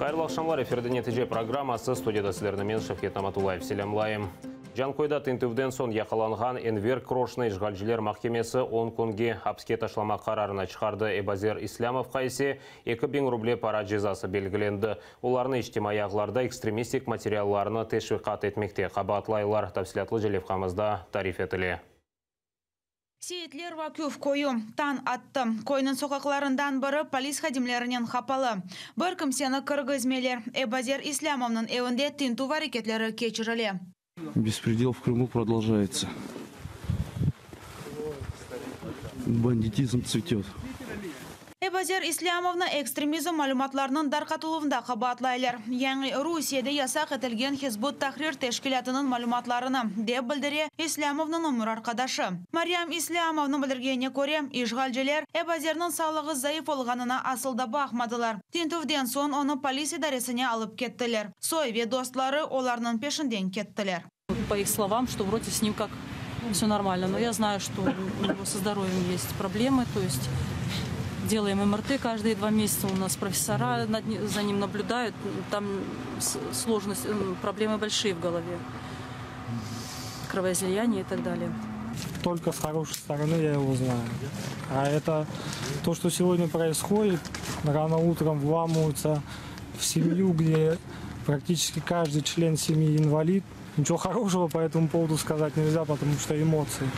Қайырлы ақшамлар, эфирде нәтиже программасы, студияда сіздерді мен Шафет Аматулаев селямлайым. Жанкойда тінтуівден сон яқаланған Энвер Крошный жғалжілер махкемесі 10 күнге хапске ташлама қарарына шығарды. Эбазер Ислямов қайсы 2000 рубле пара жазасы белгіленді. Оларны іштимай ағыларда экстремистик материалларыны тешвиқат етмекте. Қабатлайлар тәпсілетлі желевқамызда тариф етілі. Сейтлер вакуф койу тан атты. Койның соқақларындан бірі полис хадимлерінен хапалы. Бір кімсені кыргызмелер Эбазер Ислямовның evінде тинту варекетлері кечірілі. Беспредел в Крыму продолжается. Бандитизм цветет. Эбазер Ислямовна экстремизм малюматларының дарқатылуында қабатлайлар. Яңы Русияда ясақ етілген Хизбут Тахрир тешкілятының малюматларыны деп білдіре Ислямовның өмір арқадашы. Мариям Ислямовның білдіргеніне көре, ишғалжелер Эбазерның сағлығы зайыф олғанына асылда бақмадылар. Тинтувден сон оны полис идаресіне алып кеттілер. Сойве достлары оларының пешінден кеттілер. По их словам, что вроде с ним как все нормально, но я знаю, что у него со здоровьем есть проблемы, то есть делаем МРТ каждые 2 месяца, у нас профессора за ним наблюдают, там сложность, проблемы большие в голове, кровоизлияние и так далее. Только с хорошей стороны я его знаю. А это то, что сегодня происходит, рано утром вламываются в семью, где практически каждый член семьи инвалид. Ничего хорошего по этому поводу сказать нельзя, потому что эмоции.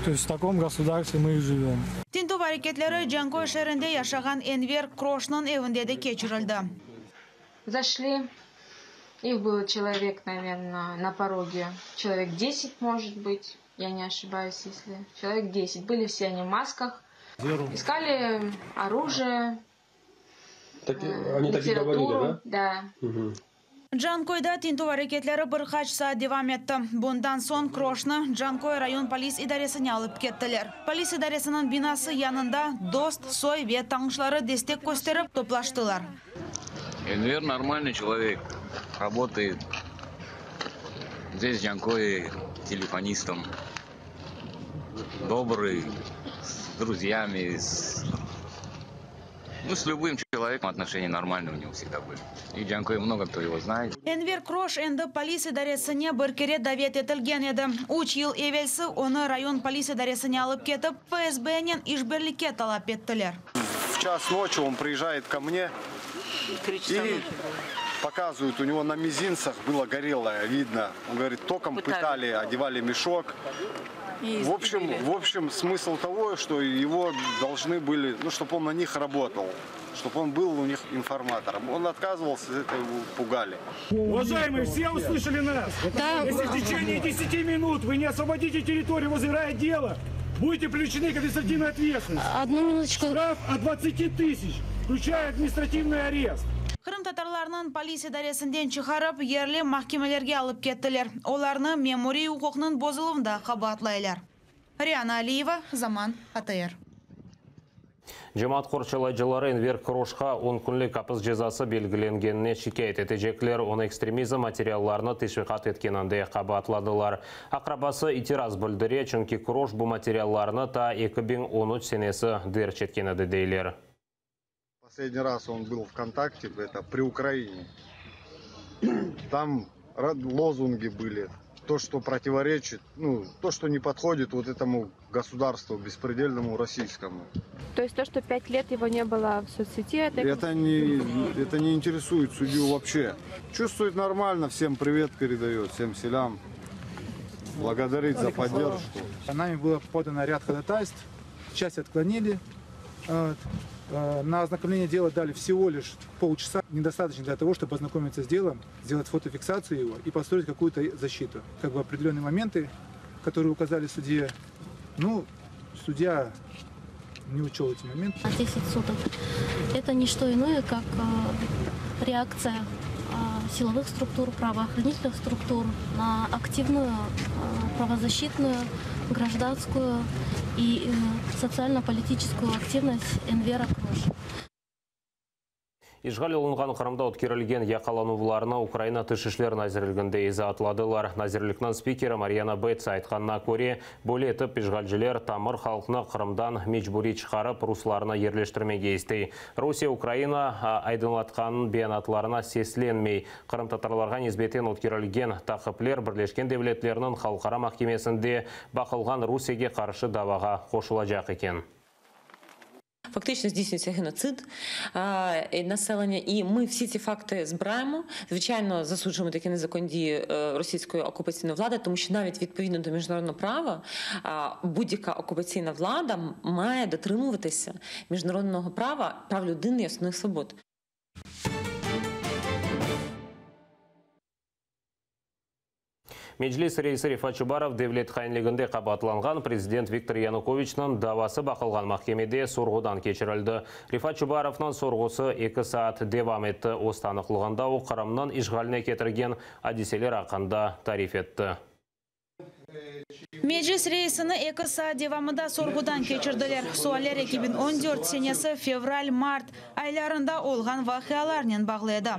То есть в таком государстве мы и живем. Тинту варекетлері Джанкой шерінде яшаған Энвер Крошның evінде де кечірілді. Зашли, их было человек, наверное, на пороге. Человек 10, может быть, я не ошибаюсь, если. Человек 10. Были все они в масках. Искали оружие, они так и говорили, да? Да. Угу. Джанкойда тинту варекетлері бір қачса девам етті. Бұндан сон Крошны Джанкой район полис идаресіне алып кеттілер. Полис идаресінің бинасы янында дост, сой ве таңшылары дестек көстеріп топлаштылар. Энвер нормальный человек, работает здесь Джанкой телефонистом, добрый, с друзьями, с любым человеком отношения нормальные у него всегда были. И Джанкой много кто его знает. Энвер Крош энді полис идаресіне бір кере давет етілген еді. 3 ел евелсі оны район полис идаресіне алып кетіп, ФСБ-нен ишберлікке талап еттілер. В час ночи он приезжает ко мне и показывают, у него на мизинцах было горелое, видно. Он говорит, током пытали, одевали мешок. В общем, смысл того, что его должны были, чтобы он на них работал, чтобы он был у них информатором. Он отказывался, это его пугали. Уважаемые, все услышали нас? Да. Если в течение 10 минут вы не освободите территорию возле райотдела, будете привлечены к административной ответственности. Одну минуточку. Штраф от 20 тысяч, включая административный арест. Қырым татарларының полис идаресінден шығарып, ерлі махкемелерге алып кеттілер. Оларны мемори ұқуқның бозылуында қабатлайлар. Риана Алиева, Заман, АТР. Жемат қоршылайжылары Энвер Крошқа 10 күнлік апыз жазасы белгіленгеніне шикайет етежеклер, оны экстремизм материалларыны тешвиқат еткенінде қабатладылар. Ақрабасы итираз білдіре, чүнки Крош бұл материалларыны та 2013 сенесі дер четкенеді дейлер. Последний раз он был в контакте, это при Украине. Там лозунги были. То, что противоречит, то, что не подходит вот этому государству беспредельному российскому. То есть то, что 5 лет его не было в соцсети, это не интересует судью вообще. Чувствует нормально, всем привет передает, всем селям. Благодарит за поддержку. Нами было подано ряд ходатайств, часть отклонили. На ознакомление дела дали всего лишь полчаса. Недостаточно для того, чтобы ознакомиться с делом, сделать фотофиксацию его и построить какую-то защиту. Как бы определенные моменты, которые указали судье, судья не учел эти моменты. 10 суток. Это не что иное, как реакция силовых структур, правоохранительных структур на активную правозащитную, гражданскую и социально-политическую активность Энвера Кроша. Ишғал олынған Қырымда өткерілген яқалануларына Украина тышышлер назирлігінде езі атладылар. Назирліктің спикері Марьяна Бетс айтқанына көре, бөле етіп ишғалжілер тамыр халқына Қырымдан мечбури шығарып русларына ерлештірмеге істей. Русия Украина айдынлатқанын бейанатларына сесленмей. Қырым татарларға незбетен өткерілген тақыплер Бірлескен Девлетлерінің халықара махкемесінде бақылған Русияге қаршы даваға қошылacak екен. Фактично здійснюється геноцид населення, і ми всі ці факти збираємо. Звичайно, засуджуємо такі незаконні дії російської окупаційної влади, тому що навіть відповідно до міжнародного права будь-яка окупаційна влада має дотримуватися міжнародного права, прав людини і основних свобод. Меджлис рейсі Рифат Чубаров Девлет хайынлігінде қабатланған президент Виктор Януковичнің давасы бақылған махкемеде сорғудан кечірілді. Рифат Чубаровның сорғусы 2 саат девам етті. Останықлығында о Қырымның ишғаліне кетірген адиселер ақында тариф етті. Meclis reisini 2 saat devamında sorgudan keçirdiler. Sualler 2014 senesi fevral-mart aylarında olğan vaqialarla bağlı edi.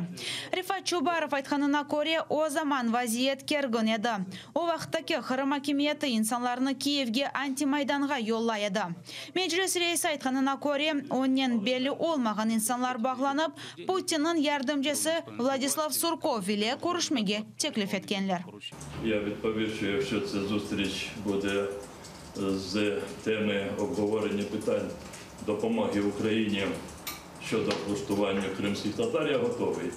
Rifat Çubarov aytqanına göre o zaman vaziyet gergin edi. O vaqtdaki Qırım hakimiyyəti insanlarını Kiyevge anti-maydanga yollaydı. Meclis reisi aytqanına göre onun belli olmayan insanlar bağlanıp Putin'in yardımcısı Vladislav Surkov ile görüşmege teklif etkenler. Я відповів, що якщо ця зустріч буде з теми обговорення питань допомоги Україні щодо влаштування кримських татар, я готовий.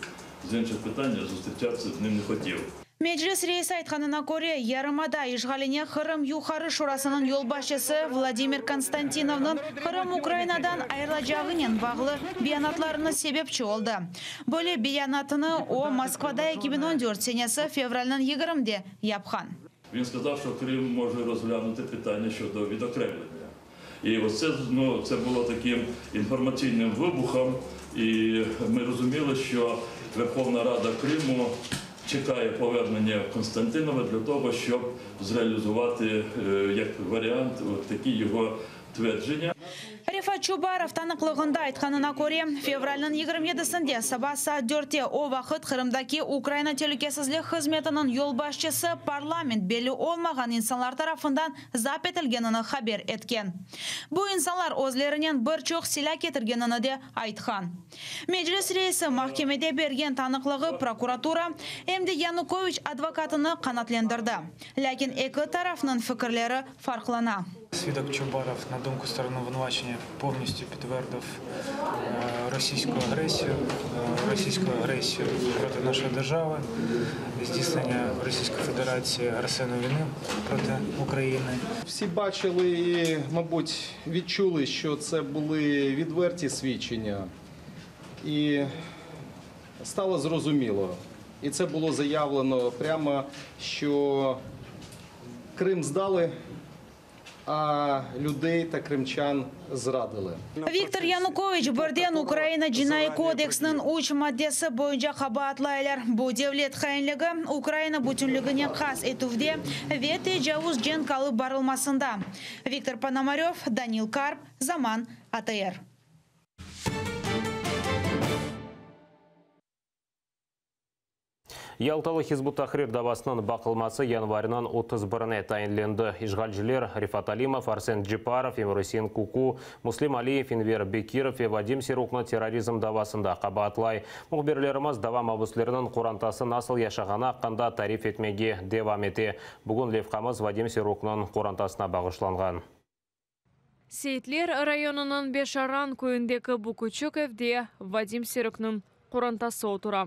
З інших питань я зустрічатися з ним не хотів. Meclis reisi aytqanına göre yarımada işgaline Qırım Yuxarı Şurasının yol başçısı Vladimir Konstantinov'nun Qırım Ukrayna'dan ayrılacağının bağlı beyanatlarını sebepçi oldu. Böyle beyanatını o Moskvada 2014 senesi fevral'ın 20'de yapқан. Він сказав, що Крим може розглянути питання щодо відокремлення. І оце, це було таким інформаційним вибухом, і ми розуміли, що Верховна Рада Криму чекає повернення Константинова для того, щоб зреалізувати як варіант такі його твердження. Rifat Çubarov tanıqlığında aytqanına göre fevral'ın 27'sinde sabah saat 4'te o vaqt Qırımdaki Ukrayna Təhlükəsizlik Xizmətinin yol başçısı parlament belli olmayan insanlar tarafından zap etilgenini haber etken. Bu insanlar özlerinin bir çox silah getirgenini de aytqan. Meclis reisi mahkemede bergen tanıqlığı prokuratura hem de Yanukovich advokatını qanatlandırdı. Lakin iki tarafının fikirleri farklana. Свідок Чубаров, на думку сторони обвинувачення, повністю підтвердив російську агресію проти нашої держави, здійснення Російської Федерації агресивної війни проти України. Всі бачили і, мабуть, відчули, що це були відверті свідчення. І стало зрозуміло, і це було заявлено прямо, що Крим здали, а людей та кримчан зрадили. Виктор Янукович birden Ukrayna Cinayet Kodeksinin 3 maddesi boyunca qabatlaylar. Bu devlet xainligi Ukrayna bütünlüğüne qas etuvde ve tecavüz jen kalıp barılmasında. Viktor Ponomarev, Danil Karp, Zaman, ATR. Ялталы Хизбут Тахрир давасының бақылмасы январынан 31-не тайынленді. Ишғалжілер Рифат Алимов, Арсен Джипаров, Емрусин Куку, Муслим Алиев, Инвер Бекиров и Вадим Сирукны терроризм давасында қабатлай. Мұғберлеріміз давам абыслерінің қорантасы насыл яшағана аққанда тариф етмеге девам ете. Бүгін левқамыз Вадим Сирукның қорантасына бағышланған. Сейтлер районының Бешаран көйіндегі Букучук евде Вадим Сирукның қорантасы отыра.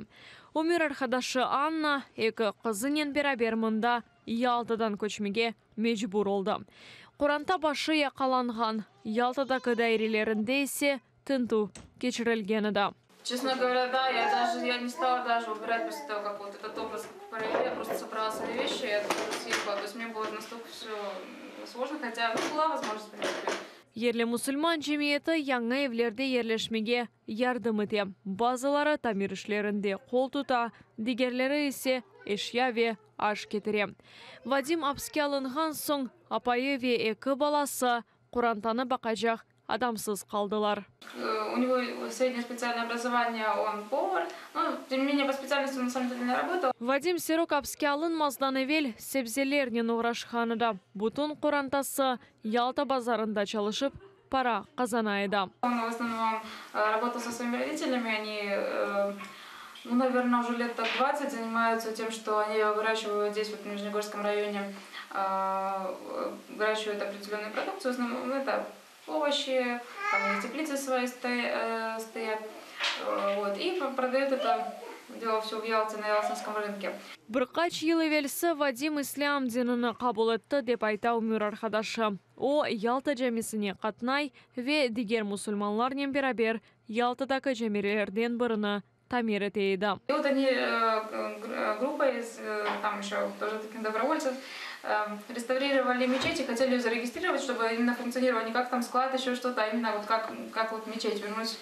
Өмір арқадашы Анна екі қызынен берабер мұнда Ялтадан көчмеге мejbur oldu. Құранта башы яқаланған Ялтадағы дайрелерінде ise тінту кечірілген еді. Честно говоря, да, я не стала даже убирать после того, как вот этот обыск провели, я просто собрала свои вещи, я съехала. То есть мне было настолько все сложно, хотя была возможность принять. Ерлі мұсылман жемиеті яңа евлерде ерлешмеге ярдым ете. Базылары тамир ішлерінде қол тұта, дегерлері есе эшия ве аш кетіре. Вадим апске алынған соң апайы ве екі баласы Құрантаны бақажақ адамсыз қалдылар. У него среднее специальное образование, он повар. Но, тем не менее, по специальности он на самом деле не работал. Вадим Серок апскалын маздан евел себзелернен уğraşханыда. Бутун қорантасы Ялта базарында çalışып, пара қазанайда. Он в основном работал со своими родителями. Они, наверное, уже лет 20 занимаются тем, что они выращивают здесь, в Нижнегорском районе, выращивают определенную продукцию. В основном это овощи, там теплицы свои стоят, вот, и продают это дело все в Ялте, на Ялтинском рынке. Бірқач ел евелісі Вадим ислам дінini қабыл етті деп айта өмір арқадашы. О, Ялта жәмесіне қатнай ве дигер мұсылманлар нен берабер Ялтадағы жәмерелерден біріні тамир етейді. И вот они, группа из, там еще тоже таких добровольцев, реставрировали мечеть и хотели ее зарегистрировать, чтобы именно функционировало не как там склад, еще что-то, а именно вот как вот мечеть, вернуть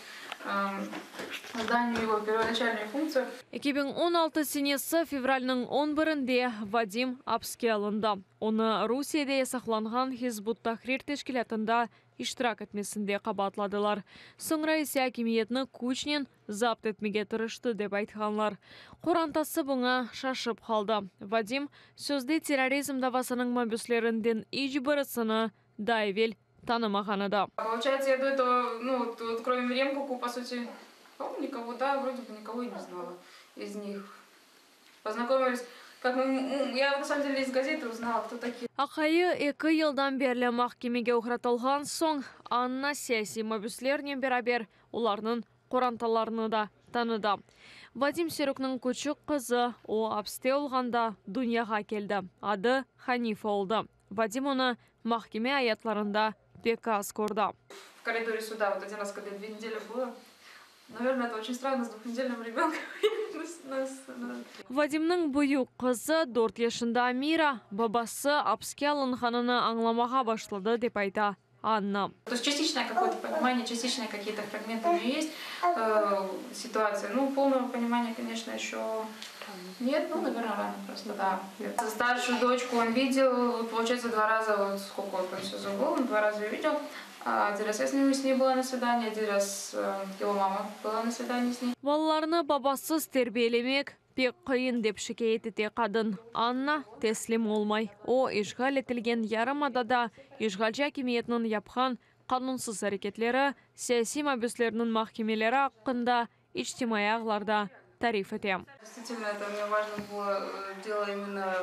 зданию его первоначальную функцию. 2016 сенесі февральның 11-інде Вадим апске алынды. Оны Русияда сақланған Хизбут Тахрир тешкілятында иштирак етмесінде қабатладылар. Соңра есе акимиетні күчнен запт етмеге тырышты деп айтқанлар. Қорантасы бұңа шашып қалды. Вадим сөзде терроризм давасының мобюслерінден ижбірісіні дайвел танымағаныда. Получается, я до этого, вот, кроме Ремку, по сути, никого, да, вроде бы никого и не знала из них. Познакомились, я на самом деле из газеты узнала, кто такие. Ақайы 2 елдан берлі махкемеге ұқыратылған соң, Анна саяси мобюслернен берабер оларның қоранталарыны да таныды. Вадим Серокның көчік қызы о апсте олғанда дүнияға келді. Ады Ханифа олды. Вадим оны махкеме аятларында бекас көрді. В коридоре суда, вот один раз, когда 2 недели было, наверное, это очень странно с 2-недельным ребенком. Вадимның бұйық қызы 4 yaşında Амира, бабасы апске алынғанını аңламаға башлады деп айта Анна. То есть частичное какое-то понимание, частичные какие-то фрагменты у нее есть ситуация. Полного понимания, конечно, еще нет, наверное, рано просто, да. Старшую дочку он видел, получается, 2 раза, вот сколько он все забыл, он 2 раза ее видел. Один раз я с ней была на свидании, один раз его мама была на свидании с ней. Балаларны бабасыз тербиелемек пек қиын деп шикает ете қадын. Анна теслим олмай. О, ишғал етілген ярым адада ишғалжа кемиетінің япқан қанунсыз әрекетлері, саяси мобюслерінің махкемелері аққында ичтимай ағларда тариф етем. Действительно, это мне важно было дело именно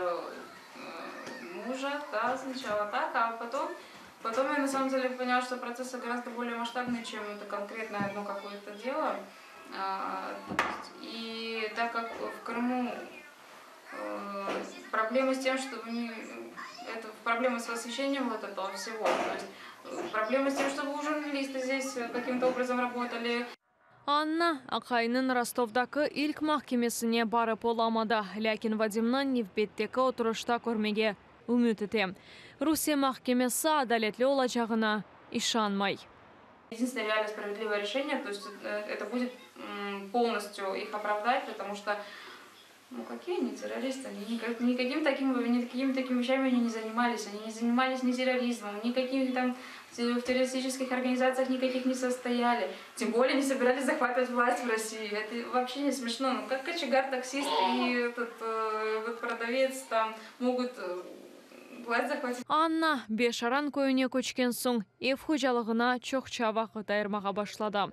мужа, да, сначала так, а потом я на самом деле поняла, что процессы гораздо более масштабные, чем это конкретное одно какое-то дело. И так как в Крыму проблемы с тем, что это проблемы с освещением вот этого всего, то есть проблемы с тем, чтобы журналисты здесь каким-то образом работали. Анна Ақайның Ростовдағы ilk махкемесіне барып оламады, ләкин Вадимнан Невбеттегі отырышта көрмеге үміт етем. Русия махкемесі адалетлі олачағына ишанмай. Единственное реально справедливое решение, то есть это будет полностью их оправдать, потому что, какие они террористы, они никакими такими вещами они не занимались ни терроризмом, никакими там в террористических организациях никаких не состояли, тем более не собирались захватывать власть в России. Это вообще не смешно, как кочегар, таксист и этот продавец там могут власть захватить. Анна бешаран көйіне көчкен соң ев хожалығына чоқча вақыт айырмаға башлады.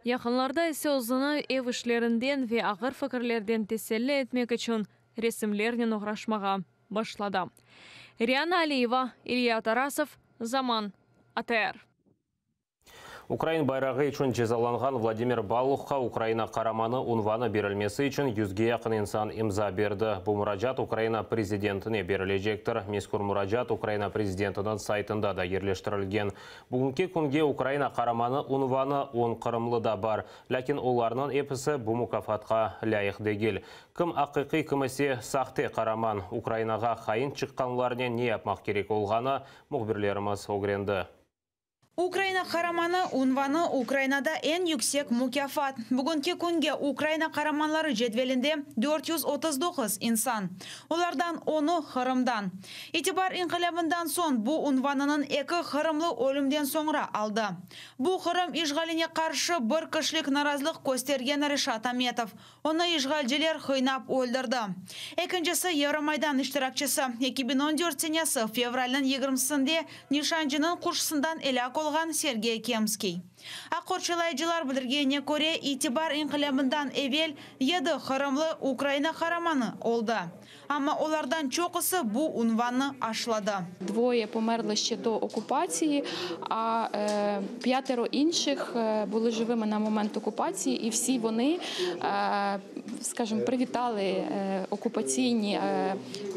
Яқынларда есе ұзыны ев ішлерінден ве ағыр фікірлерден теселі етмек үшін ресімлерінен ұғрашмаға башлады. Риана Алиева, Илья Тарасов, Заман, АТР. Украин байрағы үшін жазаланған Владимир Балухқа Украина қараманы унваны берілмесі үшін 100-ге яқын инсан имза берді. Бұл мұражат Украина президентіне берілежектір. Мескур мұражат Украина президентінің сайтында да ерлештірілген. Бүгінгі күнге Украина қараманы унваны 10 қырымлыда бар. Ләкин оларының епісі бұл мұкафатқа лайық дегел. Кім ақиқи кімісе сақты қараман Украинаға қайын шыққанларына не yapmaq керек олғаны мұхбірлеріміз огренді. Украina Qaramani unvani Ukrainada en yüksek mukofot. Bugungi kunga Ukraina qahramonlari jadvalinde 439 inson. Ulardan 10 Qrimdan. Itibar inqilobidan so'ng bu unvanining 2 Qrimli o'limdan so'ngra aldi. Bu Qrim ishg'oliga qarshi bir kishilik norozilik ko'rsatgan Rishad Ametov. Uni ishg'olchilar qiynab o'ldirdi. Ikkinchisi Yevromaydan ishtirokchisi 2014 senasi fevralning 20-sida nishonchining qo'shisidan elak olgan Sergey Kemskiy. Aqo'rchilaychilar bildirganiga ko'ra, itibar inqilobidan evvel 7 Qrimli Ukraina qahramoni oldi. Ammo ulardan cho'qisi bu unvonni ashladi. Двоє померли ще до окупації, а 5 інших були живими на момент окупації, і всі вони, скажімо, привітали окупаційні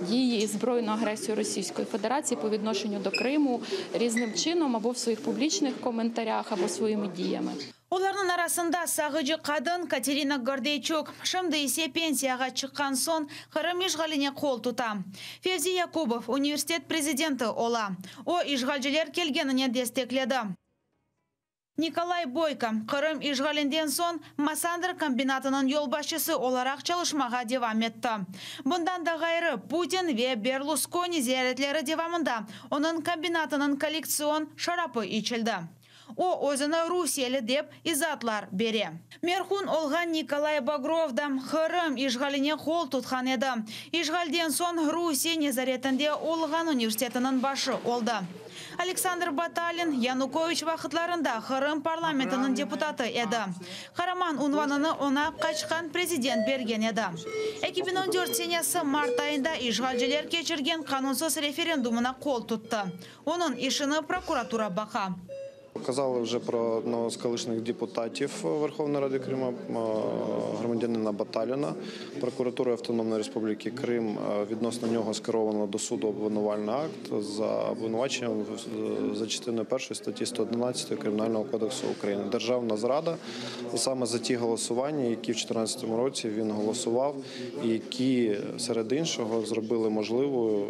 дії і збройну агресію Російської Федерації по відношенню до Криму різним чином або в своїх публічних коментарях, або своїми діями. Ularning arasında sağıcı kadın Katerina Gordeychuk, şimdi ise pensiyaga chiqqan so'ng Qrim ishg'oliga qo'l tuta. Fevzi Yakubov universitet prezidenti ola. O ishg'olchilar kelganini destekladi. Nikolay Boyko Qrim ishg'olidan so'ng Masandr kombinatining yo'lboshchisi olarak çalışmaga devam etdi. Bundan da g'ayri Putin ve Berlusconi ziyoratlari davomida uning kombinatining kolleksion sharabi ichildi. O o'zini Rusiyali deb izohlar berdi. Merhun olgan Nikolay Bagrov da Qrim ishg'oliga qo'l tutgan edi. Ishg'oldan so'ng Rusiya nazoratida olgan universitetining boshi oldi. Aleksandr Batalin Yanukovich vaqtlarida Qrim parlamentining deputati edi. Qahramon unvonini ona qochgan prezident bergan edi. 2014 senasi mart oyida ishg'olchilar kechirgan qonunsiz referendumini qo'l tutdi. Uning ishini prokuratura baqa. Казали вже про одного з колишніх депутатів Верховної Ради Криму, громадянина Баталіна. Прокуратура Автономної Республіки Крим відносно нього скеровано до суду обвинувальний акт за обвинуваченням за частиною 1 статті 111 Кримінального кодексу України. Державна зрада саме за ті голосування, які в 2014 році він голосував і які серед іншого зробили можливою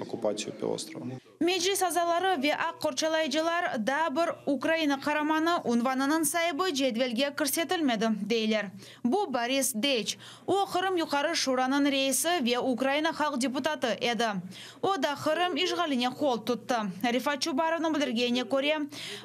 окупацію півострова. Meclis a'zolari ve aqo'rchilaychilar da bir Ukraina qahramoni unvonining sahibi jadvalga kirsetilmadi deylar. Bu Boris Dech. O Qrim yuqori shuraning raisi ve Ukraina xalq deputati edi. O da Qrim ishg'oliga qo'l tutdi. Rifat Chubarovning bildirganiga ko'ra,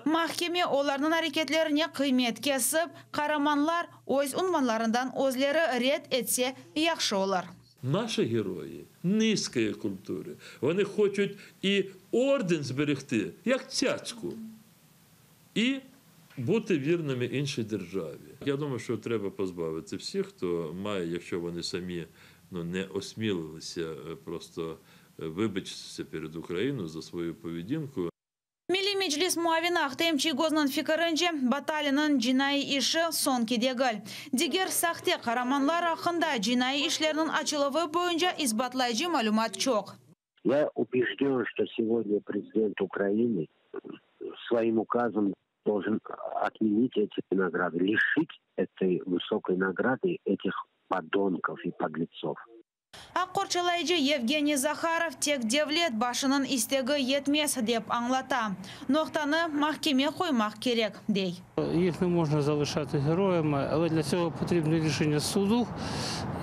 mahkama ularning harakatlarini qiymat kesib, qahramonlar o'z unvonlaridan o'zlari red etsa yaxshi bo'lar. Наші герої низької культури. Вони хочуть і орден зберегти, як цяцьку, і бути вірними іншій державі. Я думаю, що треба позбавити всіх, хто має, якщо вони самі не осмілилися просто вибачитися перед Україною за свою поведінку. Milliy Meclis muavini Aqtem Chigozning fikrincha, Batalinin jinoiy ishi so'nggi degal. Digar saxta qahramonlar haqida jinoiy ishlarning ochilig'i bo'yicha isbotlaychi ma'lumot yo'q. Я убежден, что сегодня президент Украины своим указом должен отменить эти награды, лишить этой высокой награды этих подонков и подлецов. Aqo'rchilaychi Yevgeniy Zakharov tek devlet başının istegi yetmez deb anglata. Noktani mahkemeye qo'ymoq kerak dey. Їх не можна залишати героями, але для цього потрібне рішення суду,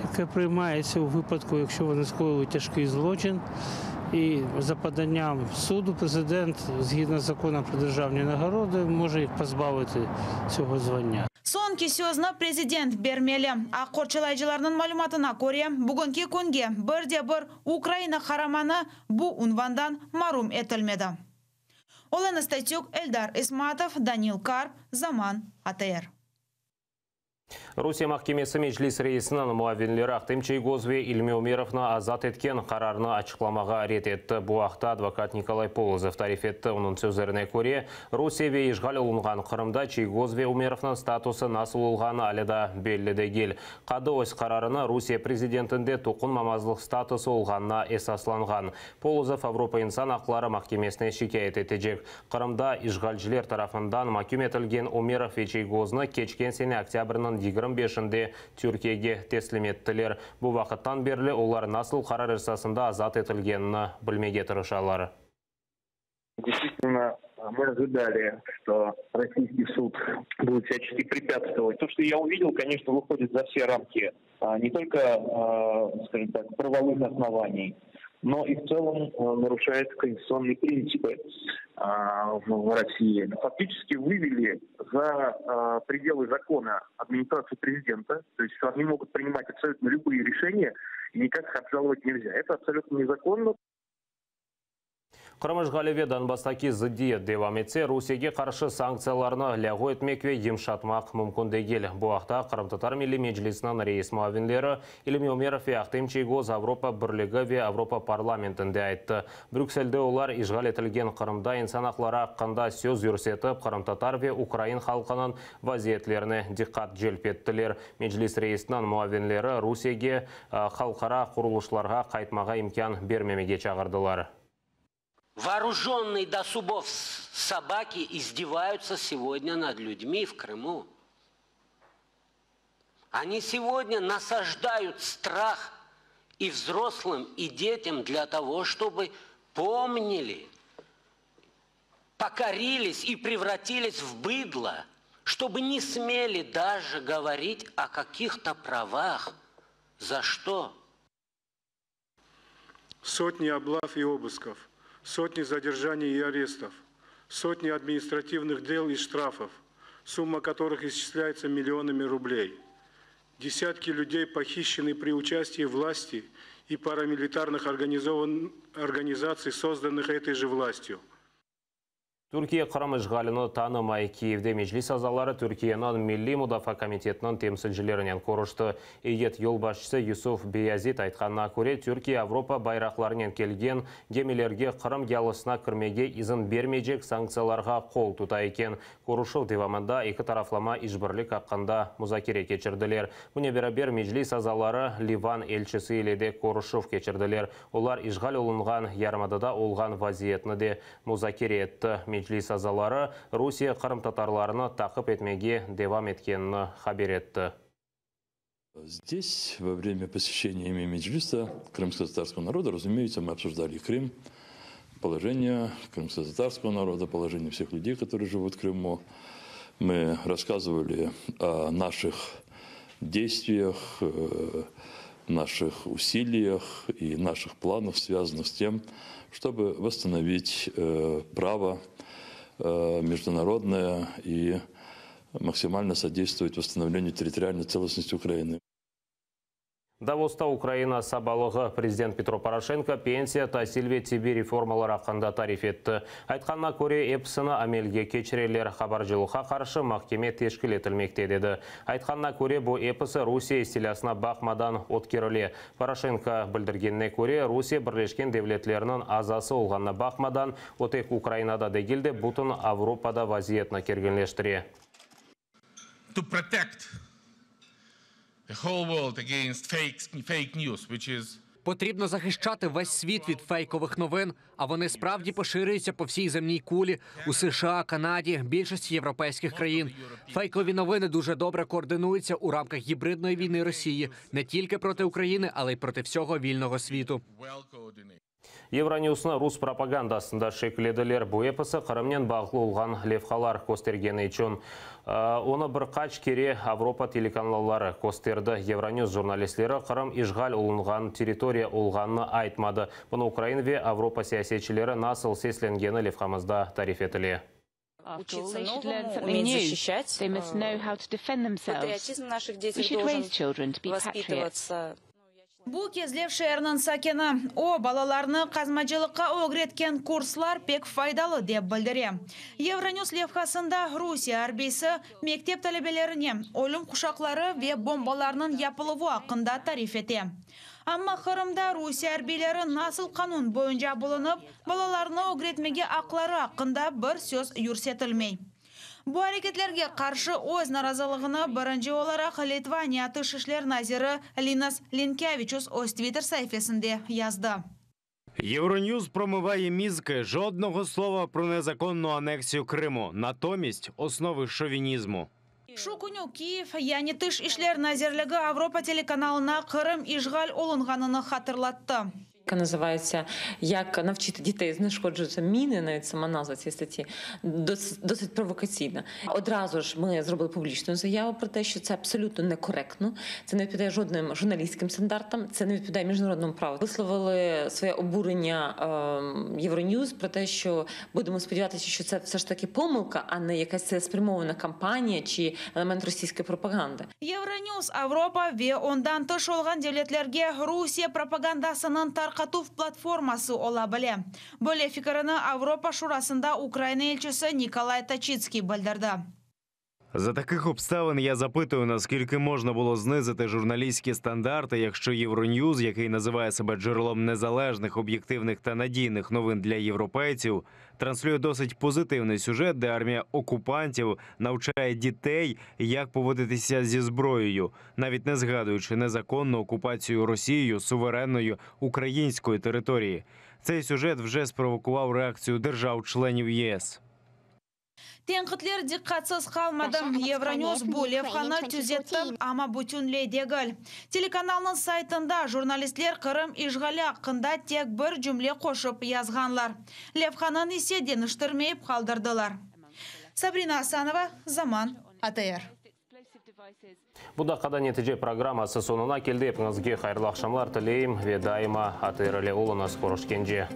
яке приймається у випадку, якщо вони скоїли тяжкий злочин. І за поданням суду президент, згідно з законом про державні нагороди, може їх позбавити цього звання. So'nggi so'zni prezident bermeli. Aqo'rchilaychilarning ma'lumotiga ko'ra, bugungi kunga bir Ukraina qahramoni bu unvondan mahrum etilmadi. Olena Statyuk, Eldar Ismatov, Danil Karp, Zaman, ATR. Rusия mahkemesi meclis reisinin muavinleri Aqtem Chigozov ve İlmi Umerovni azat etken qararını açıklamaga ret etdi. Bu vaqtda advokat Nikolay Polozov tarif etdi. Onun sözlerine ko'ra, Rusiya ve işgal olungan Qrimda Chigozov ve Umerovning statusi nasıl olgani alida belli değil. Qadı o'z qararını Rusiya prezidentinde to'qinmamazlik statusi olganına esaslangan. Polozov Avropa İnsan Haqlari Mahkemesine şikayet etecek. Qrimda işgalciler tarafından mahkum etilgen Umerov ve Chigozovni kechken sene oktyabrning 25-inde Türkiye'ye teslim ettiler. Bu vaqtdan beri ular nasıl karar esasında azat etilgenini bilmege tırışalar. Действительно, Мы ожидали, что российский суд будет всячески препятствовать. То, что я увидел, конечно, выходит за все рамки не только, скажем так, правовых оснований, но и в целом нарушает конституционные принципы в России. Фактически вывели за пределы закона администрацию президента, то есть они могут принимать абсолютно любые решения, и никак их обжаловать нельзя. Это абсолютно незаконно. Қырмыжғалеве Донбастаки зыддиет девам етсе, Русияге қаршы санкцияларны ләғу етмек ве емшатмақ мүмкін дегел. Бұақта Қырым-Татар Милли Меджлисінің рейс муавинлері Илми Омеров ве Ахтем Чейгоз Авропа бірлігі ве Авропа парламентінде айтты. Брюксельде олар ижғал етілген Қырымда инсан ақлары аққанда сөз үрсетіп, Қырым-Татар ве Украин халқының вазиетлеріне диққат желп еттілер. Меджлис рейсінің муавинлері Русияге халқара құрылышларға қайтмаға имкан бермемеге чағырдылар. Вооруженные до зубов собаки издеваются сегодня над людьми в Крыму. Они сегодня насаждают страх и взрослым, и детям для того, чтобы помнили, покорились и превратились в быдло, чтобы не смели даже говорить о каких-то правах. За что? Сотни облав и обысков. Сотни задержаний и арестов, сотни административных дел и штрафов, сумма которых исчисляется миллионами рублей. Десятки людей похищены при участии власти и парамилитарных организаций, созданных этой же властью. Түркия Қырым ишғалыны танымай Киевде Меджлис азалары Түркияның Милли Мудафа комитетінің темсілжілерінен қорышты. Егет ел басшысы Юсуф Биязид айтқанына көре, Түркия Авропа байрақларынан келген гемелерге Қырым ялысына кірмеге изін бермейжек санкцияларға қол тұта екен. Қорышыл девамында екі тарафлама ишбірлік аққанда музакире кечірділер. Бұне берабер Меджлис азалары Ливан елшісі еледе Қорышыл кечірділер. Олар ишғал олынған ярмадада олған вазиетні де музакире етті. Меджлис азалары Русия Қырым-татарларыны тақып етмеге девам еткенін хабар етті. Здесь, во время посещения Меджлиса крымско-татарского народа, разумеется, мы обсуждали Крым, положение крымско-татарского народа, положение всех людей, которые живут в Крыму. Мы рассказывали о наших действиях, наших усилиях и наших планах, связанных с тем, чтобы восстановить право международное и максимально содействовать восстановлению территориальной целостности Украины. Давоста Украина сабалығы президент Петро Порошенко пенсия тәсілве тебе реформалар ақында тариф етті. Айтқанна көре эпсіні амелге кечірелер хабар жылыға қаршы махкеме тешкіл етілмекте деді. Айтқанна көре бұл эпсі Русия стилясына бақмадан откеріле. Порошенко білдіргенне көре Русия бірлешкен девлетлерінің азасы олғанна бақмадан отек Украинада дегілді бұтын Авропада вазиетна кергенлештіре. Потрібно захищати весь світ від фейкових новин, а вони справді поширюються по всій земній кулі, у США, Канаді, більшості європейських країн. Фейкові новини дуже добре координуються у рамках гібридної війни Росії, не тільки проти України, але й проти всього вільного світу. Евроньюсны рус пропагандасында шекіледілер бұл епісі Қырымнен бағылы олған левхалар костергені үшін. Оны бір қач кере Авропа телеканалары костерді. Евроньюс журналистлері Қырым ишғал олынған территория олғанны айтмады. Бұны Украин ве Авропа саясетчілері насыл сесленгені левхамызда тариф етіле. Учиться новому, уметь защищать. Патриотизм наших детей должен воспитываться. Бұл кезлев шәрінің сакені. Балаларны қазмачылыққа огреткен курслар пек файдалы деп білдіре. Евроньюс левхасында Русия арбейсі мектеп талебелеріне олым құшақлары ве бомбаларының япылывы ақында тариф ете. Амма Қырымда Русия арбейлері насыл қанун бойынша бұлынып, балаларны огретмеге ақлары ақында бір сөз үрсетілмей. Бұл әрекетлерге қаршы өз наразылығыны бірінші оларақ Литвания тышкы ишлер назиры Линас Линкевичус өз твиттер сайфесінде yazdı. Євроньюз промиває мізки, жодного слова про незаконну анексію Криму, натомість основи шовінізму. Шу күні Киев, яғни тышкы ишлер назирлігі Авропа телеканалына Қырым ишғал олынғанını хатırlattı. яка називається «Як навчити дітей знешкоджувати міни», навіть сама назва цієї статті, досить провокаційна. Одразу ж ми зробили публічну заяву про те, що це абсолютно некоректно, це не відповідає жодним журналістським стандартам, це не відповідає міжнародному праву. Висловили своє обурення Євроньюз про те, що будемо сподіватися, що це все ж таки помилка, а не якась цілеспрямована кампанія чи елемент російської пропаганди. Евроньюз Авропа ве ондан тыш олган девлетлерге Русия пропагандасынын таркатув платформасы ола біле. Бөле фикіріні Авропа шурасында Украина елчісі Николай Тачицкий білдірді. За таких обставин я запитую, наскільки можна було знизити журналістські стандарти, якщо Євроньюз, який називає себе джерелом незалежних, об'єктивних та надійних новин для європейців, транслює досить позитивний сюжет, де армія окупантів навчає дітей, як поводитися зі зброєю, навіть не згадуючи незаконну окупацію Росією суверенної української території. Цей сюжет вже спровокував реакцію держав-членів ЄС. Тенқітлер диққатсыз қалмадым. Евроньюз бұл левханы түзетті, ама бүтінлей дегіл. Телеканалның сайтында журналистлер Қырым ишғалі ақында тек бір жүмле қошып язғанлар. Левханын есе деніштірмейіп қалдырдылар. Сабрина Асанова, Заман, АТР. Бұда қада нетеже программасы сонына келді. Епіңізге қайырлы ақшамлар тілейім. Ведайма АТР-ле олына скорошкенже.